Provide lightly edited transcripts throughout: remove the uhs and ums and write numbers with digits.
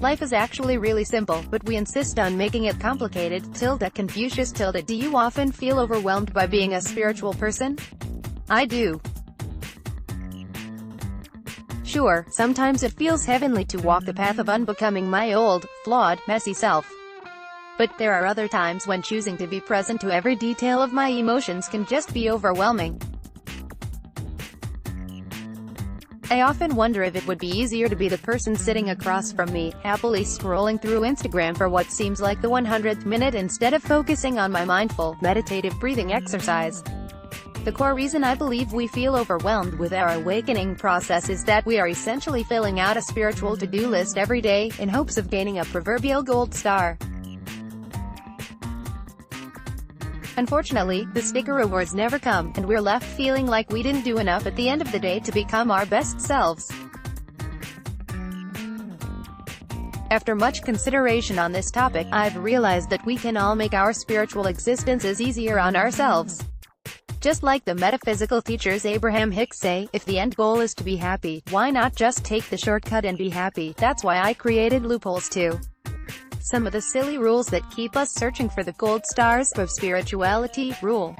Life is actually really simple, but we insist on making it complicated. Confucius. Do you often feel overwhelmed by being a spiritual person? I do. Sure, sometimes it feels heavenly to walk the path of unbecoming my old, flawed, messy self. But there are other times when choosing to be present to every detail of my emotions can just be overwhelming. I often wonder if it would be easier to be the person sitting across from me, happily scrolling through Instagram for what seems like the 100th minute instead of focusing on my mindful, meditative breathing exercise. The core reason I believe we feel overwhelmed with our awakening process is that we are essentially filling out a spiritual to-do list every day, in hopes of gaining a proverbial gold star. Unfortunately, the sticker rewards never come, and we're left feeling like we didn't do enough at the end of the day to become our best selves. After much consideration on this topic, I've realized that we can all make our spiritual existences easier on ourselves. Just like the metaphysical teachers Abraham Hicks say, if the end goal is to be happy, why not just take the shortcut and be happy? That's why I created loopholes too. Some of the silly rules that keep us searching for the gold stars of spirituality. Rule: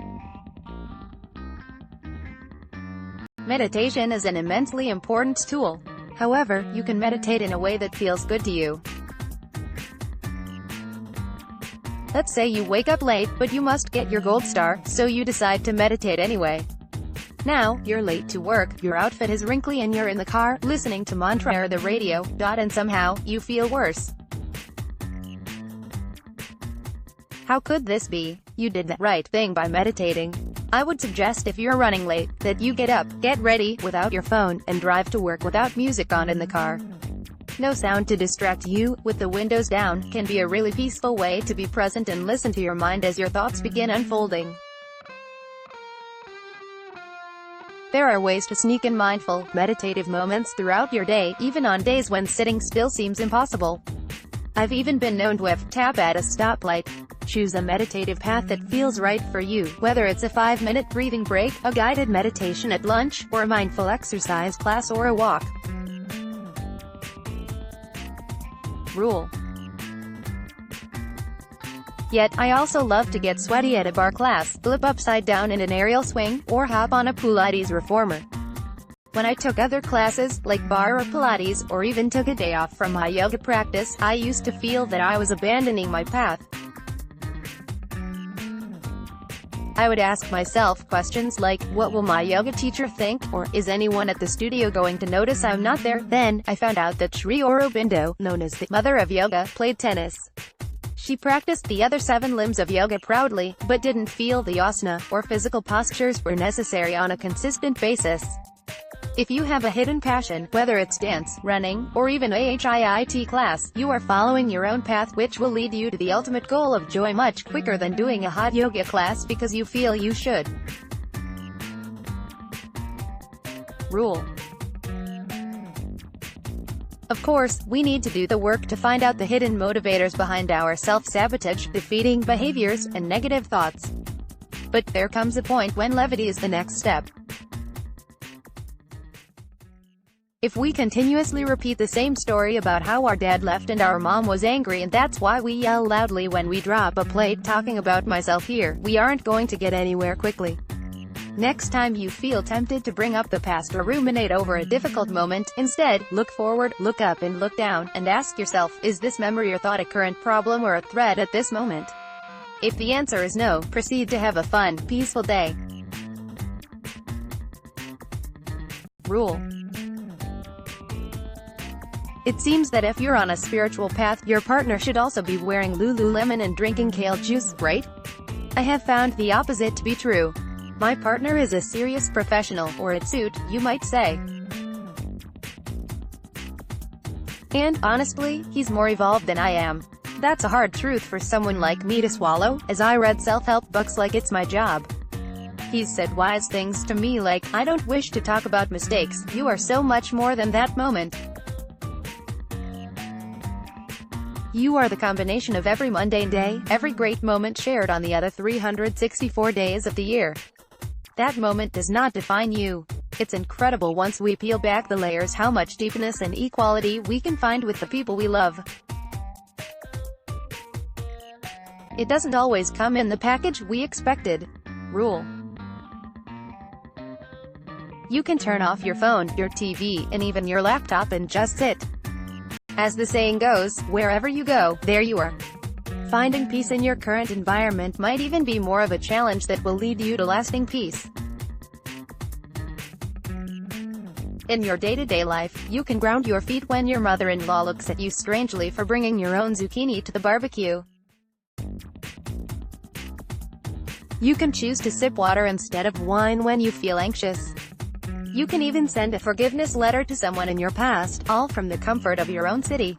meditation is an immensely important tool. However, you can meditate in a way that feels good to you. Let's say you wake up late, but you must get your gold star, so you decide to meditate anyway. Now, you're late to work, your outfit is wrinkly and you're in the car, listening to mantra or the radio, and somehow, you feel worse. How could this be? You did the right thing by meditating. I would suggest if you're running late, that you get up, get ready, without your phone, and drive to work without music on in the car. No sound to distract you, with the windows down, can be a really peaceful way to be present and listen to your mind as your thoughts begin unfolding. There are ways to sneak in mindful, meditative moments throughout your day, even on days when sitting still seems impossible. I've even been known to tap at a stoplight. Choose a meditative path that feels right for you, whether it's a 5-minute breathing break, a guided meditation at lunch, or a mindful exercise class or a walk. Rule: yet, I also love to get sweaty at a bar class, flip upside down in an aerial swing, or hop on a Pilates reformer. When I took other classes, like bar or Pilates, or even took a day off from my yoga practice, I used to feel that I was abandoning my path. I would ask myself questions like, what will my yoga teacher think? Or, is anyone at the studio going to notice I'm not there? Then, I found out that Sri Aurobindo, known as the mother of yoga, played tennis. She practiced the other 7 limbs of yoga proudly, but didn't feel the asana, or physical postures, were necessary on a consistent basis. If you have a hidden passion, whether it's dance, running, or even a HIIT class, you are following your own path, which will lead you to the ultimate goal of joy much quicker than doing a hot yoga class because you feel you should. Rule: of course, we need to do the work to find out the hidden motivators behind our self-sabotage, defeating behaviors, and negative thoughts. But there comes a point when levity is the next step. If we continuously repeat the same story about how our dad left and our mom was angry and that's why we yell loudly when we drop a plate talking about myself here, we aren't going to get anywhere quickly. Next time you feel tempted to bring up the past or ruminate over a difficult moment, instead, look forward, look up and look down, and ask yourself, is this memory or thought a current problem or a threat at this moment? If the answer is no, proceed to have a fun, peaceful day. Rule: it seems that if you're on a spiritual path, your partner should also be wearing Lululemon and drinking kale juice, right? I have found the opposite to be true. My partner is a serious professional, or a suit, you might say. And, honestly, he's more evolved than I am. That's a hard truth for someone like me to swallow, as I read self-help books like it's my job. He's said wise things to me like, I don't wish to talk about mistakes, you are so much more than that moment. You are the combination of every mundane day, every great moment shared on the other 364 days of the year. That moment does not define you. It's incredible once we peel back the layers how much deepness and equality we can find with the people we love. It doesn't always come in the package we expected. Rule: you can turn off your phone, your TV, and even your laptop and just sit. As the saying goes, wherever you go, there you are. Finding peace in your current environment might even be more of a challenge that will lead you to lasting peace. In your day-to-day life, you can ground your feet when your mother-in-law looks at you strangely for bringing your own zucchini to the barbecue. You can choose to sip water instead of wine when you feel anxious. You can even send a forgiveness letter to someone in your past, all from the comfort of your own city.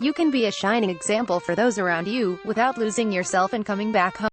You can be a shining example for those around you, without losing yourself and coming back home.